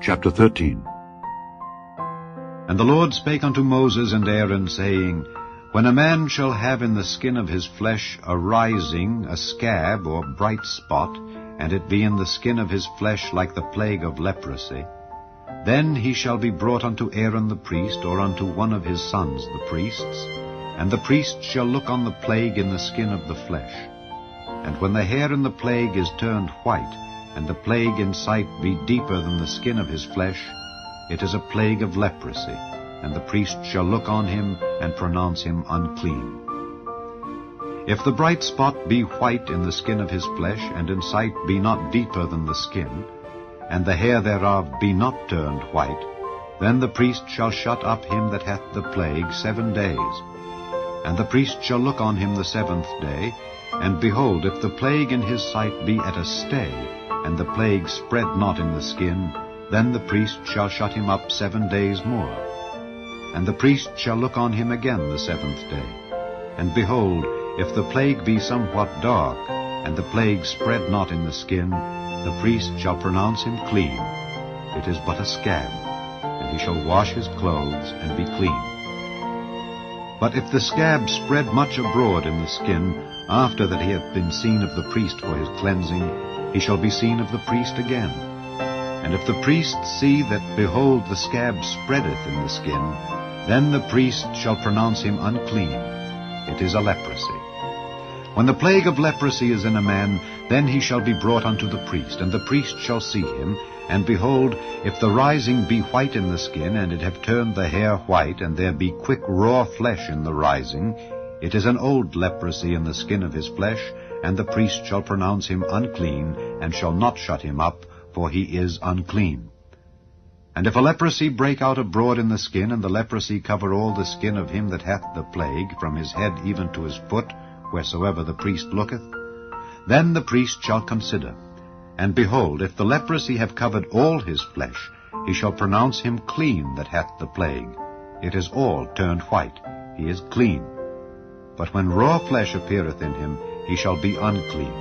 Chapter 13. And the Lord spake unto Moses and Aaron, saying, When a man shall have in the skin of his flesh a rising, a scab, or bright spot, and it be in the skin of his flesh like the plague of leprosy, then he shall be brought unto Aaron the priest, or unto one of his sons the priests, and the priest shall look on the plague in the skin of the flesh. And when the hair in the plague is turned white, and the plague in sight be deeper than the skin of his flesh, it is a plague of leprosy, and the priest shall look on him and pronounce him unclean. If the bright spot be white in the skin of his flesh, and in sight be not deeper than the skin, and the hair thereof be not turned white, then the priest shall shut up him that hath the plague 7 days. And the priest shall look on him the 7th day, and behold, if the plague in his sight be at a stay, and the plague spread not in the skin, then the priest shall shut him up 7 days more. And the priest shall look on him again the 7th day. And behold, if the plague be somewhat dark, and the plague spread not in the skin, the priest shall pronounce him clean. It is but a scab, and he shall wash his clothes and be clean. But if the scab spread much abroad in the skin, after that he hath been seen of the priest for his cleansing, he shall be seen of the priest again. And if the priest see that, behold, the scab spreadeth in the skin, then the priest shall pronounce him unclean. It is a leprosy. When the plague of leprosy is in a man, then he shall be brought unto the priest, and the priest shall see him. And behold, if the rising be white in the skin, and it have turned the hair white, and there be quick raw flesh in the rising, it is an old leprosy in the skin of his flesh, and the priest shall pronounce him unclean, and shall not shut him up, for he is unclean. And if a leprosy break out abroad in the skin, and the leprosy cover all the skin of him that hath the plague, from his head even to his foot, wheresoever the priest looketh, then the priest shall consider. And behold, if the leprosy have covered all his flesh, he shall pronounce him clean that hath the plague. It is all turned white. He is clean. But when raw flesh appeareth in him, he shall be unclean.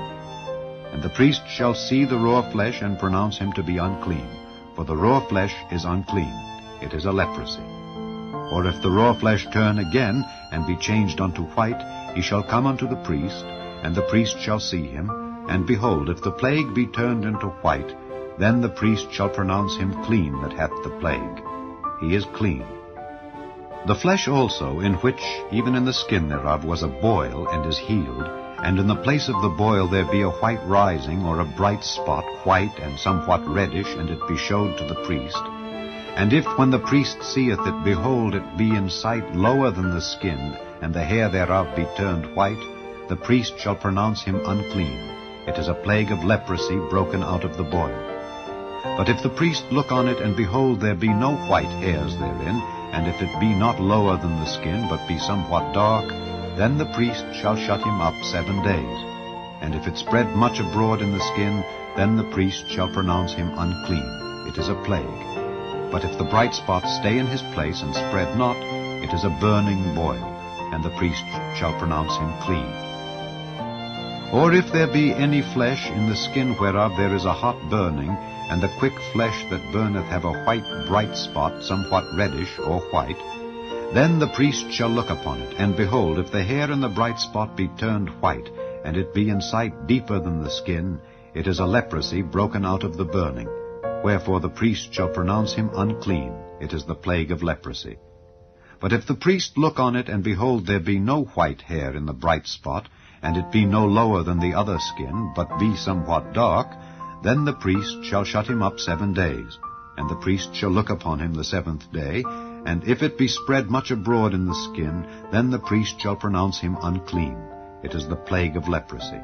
And the priest shall see the raw flesh, and pronounce him to be unclean. For the raw flesh is unclean. It is a leprosy. Or if the raw flesh turn again, and be changed unto white, he shall come unto the priest, and the priest shall see him. And behold, if the plague be turned into white, then the priest shall pronounce him clean that hath the plague. He is clean. The flesh also, in which, even in the skin thereof, was a boil, and is healed, and in the place of the boil there be a white rising, or a bright spot, white and somewhat reddish, and it be showed to the priest. And if, when the priest seeth it, behold, it be in sight lower than the skin, and the hair thereof be turned white, the priest shall pronounce him unclean. It is a plague of leprosy broken out of the boil. But if the priest look on it, and behold, there be no white hairs therein, and if it be not lower than the skin, but be somewhat dark, then the priest shall shut him up 7 days. And if it spread much abroad in the skin, then the priest shall pronounce him unclean. It is a plague. But if the bright spot stay in his place, and spread not, it is a burning boil, and the priest shall pronounce him clean. Or if there be any flesh in the skin whereof there is a hot burning, and the quick flesh that burneth have a white bright spot, somewhat reddish or white, then the priest shall look upon it, and behold, if the hair in the bright spot be turned white, and it be in sight deeper than the skin, it is a leprosy broken out of the burning. Wherefore the priest shall pronounce him unclean. It is the plague of leprosy. But if the priest look on it, and behold, there be no white hair in the bright spot, and it be no lower than the other skin, but be somewhat dark, then the priest shall shut him up 7 days. And the priest shall look upon him the 7th day, and if it be spread much abroad in the skin, then the priest shall pronounce him unclean. It is the plague of leprosy.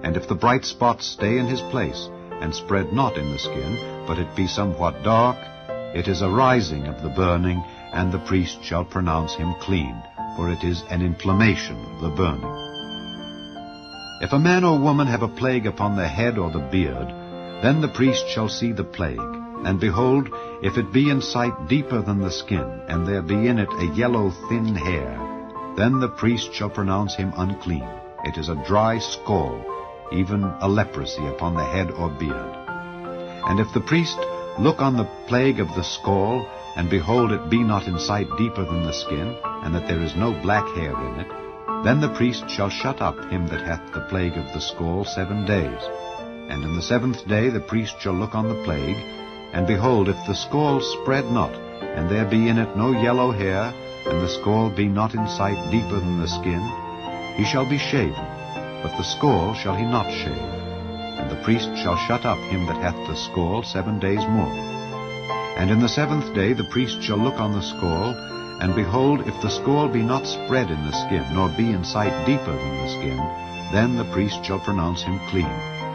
And if the bright spot stay in his place, and spread not in the skin, but it be somewhat dark, it is a rising of the burning, and the priest shall pronounce him clean, for it is an inflammation of the burning. If a man or woman have a plague upon the head or the beard, then the priest shall see the plague. And behold, if it be in sight deeper than the skin, and there be in it a yellow thin hair, then the priest shall pronounce him unclean. It is a dry scald, even a leprosy upon the head or beard. And if the priest look on the plague of the scall, and behold, it be not in sight deeper than the skin, and that there is no black hair in it, then the priest shall shut up him that hath the plague of the scall 7 days. And in the 7th day the priest shall look on the plague, and behold, if the scall spread not, and there be in it no yellow hair, and the scall be not in sight deeper than the skin, he shall be shaven, but the scall shall he not shave. And the priest shall shut up him that hath the scall 7 days more. And in the 7th day the priest shall look on the scall, and behold, if the scall be not spread in the skin, nor be in sight deeper than the skin, then the priest shall pronounce him clean,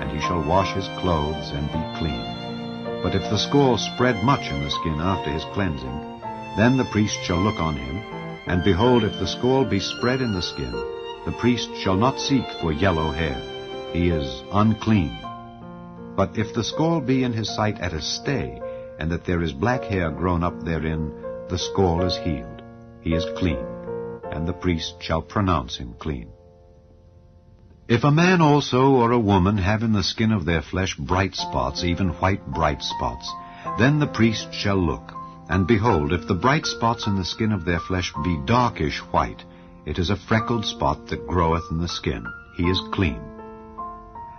and he shall wash his clothes and be clean. But if the scall spread much in the skin after his cleansing, then the priest shall look on him, and behold, if the scall be spread in the skin, the priest shall not seek for yellow hair. He is unclean. But if the scall be in his sight at a stay, and that there is black hair grown up therein, the scall is healed. He is clean, and the priest shall pronounce him clean. If a man also or a woman have in the skin of their flesh bright spots, even white bright spots, then the priest shall look, and behold, if the bright spots in the skin of their flesh be darkish white, it is a freckled spot that groweth in the skin. He is clean.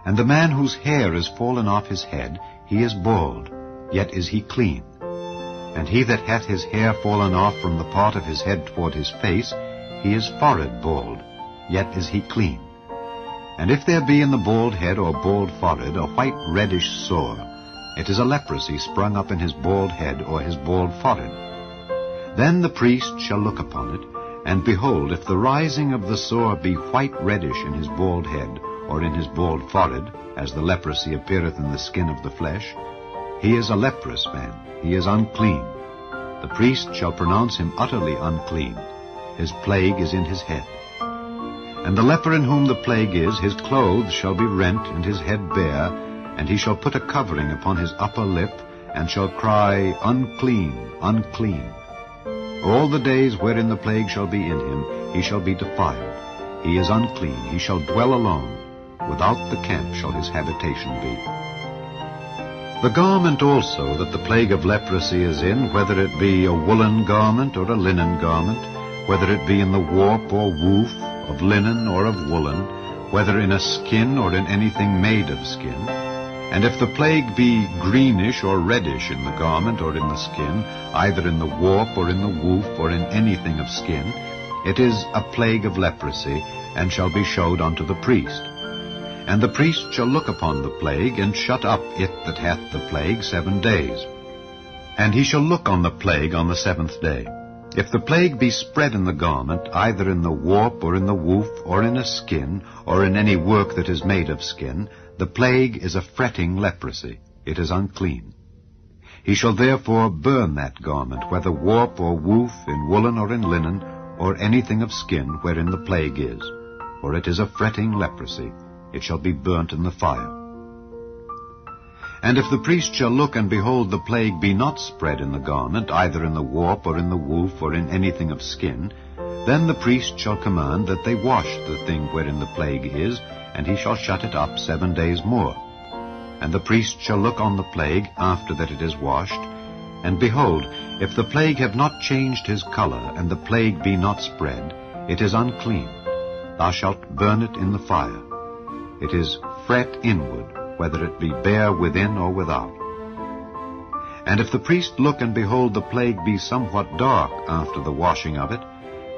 And the man whose hair is fallen off his head, he is bald, yet is he clean. And he that hath his hair fallen off from the part of his head toward his face, he is forehead bald, yet is he clean. And if there be in the bald head or bald forehead a white reddish sore, it is a leprosy sprung up in his bald head or his bald forehead. Then the priest shall look upon it, and behold, if the rising of the sore be white reddish in his bald head or in his bald forehead, as the leprosy appeareth in the skin of the flesh, he is a leprous man, he is unclean. The priest shall pronounce him utterly unclean. His plague is in his head. And the leper in whom the plague is, his clothes shall be rent, and his head bare, and he shall put a covering upon his upper lip, and shall cry, Unclean, unclean. All the days wherein the plague shall be in him, he shall be defiled. He is unclean, he shall dwell alone. Without the camp shall his habitation be. The garment also that the plague of leprosy is in, whether it be a woolen garment or a linen garment, whether it be in the warp or woof, of linen or of woolen, whether in a skin or in anything made of skin, and if the plague be greenish or reddish in the garment or in the skin, either in the warp or in the woof or in anything of skin, it is a plague of leprosy, and shall be showed unto the priest. And the priest shall look upon the plague, and shut up it that hath the plague 7 days. And he shall look on the plague on the 7th day. If the plague be spread in the garment, either in the warp or in the woof, or in a skin, or in any work that is made of skin, the plague is a fretting leprosy. It is unclean. He shall therefore burn that garment, whether warp or woof, in woolen or in linen, or anything of skin wherein the plague is. For it is a fretting leprosy. It shall be burnt in the fire. And if the priest shall look, and behold, the plague be not spread in the garment, either in the warp or in the woof, or in anything of skin, then the priest shall command that they wash the thing wherein the plague is, and he shall shut it up 7 days more. And the priest shall look on the plague after that it is washed, and behold, if the plague have not changed his color, and the plague be not spread, it is unclean. Thou shalt burn it in the fire. It is fret inward, whether it be bare within or without. And if the priest look, and behold, the plague be somewhat dark after the washing of it,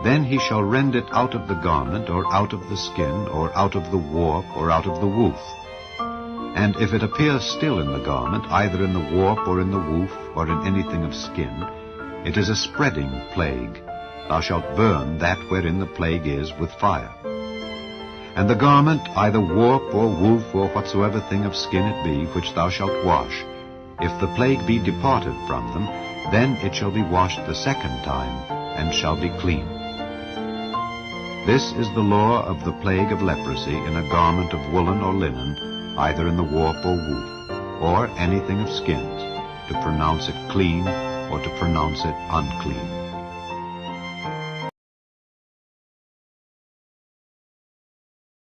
then he shall rend it out of the garment, or out of the skin, or out of the warp, or out of the woof. And if it appear still in the garment, either in the warp, or in the woof, or in anything of skin, it is a spreading plague. Thou shalt burn that wherein the plague is with fire. And the garment, either warp or woof, or whatsoever thing of skin it be, which thou shalt wash, if the plague be departed from them, then it shall be washed the 2nd time, and shall be clean. This is the law of the plague of leprosy in a garment of woolen or linen, either in the warp or woof, or anything of skins, to pronounce it clean or to pronounce it unclean.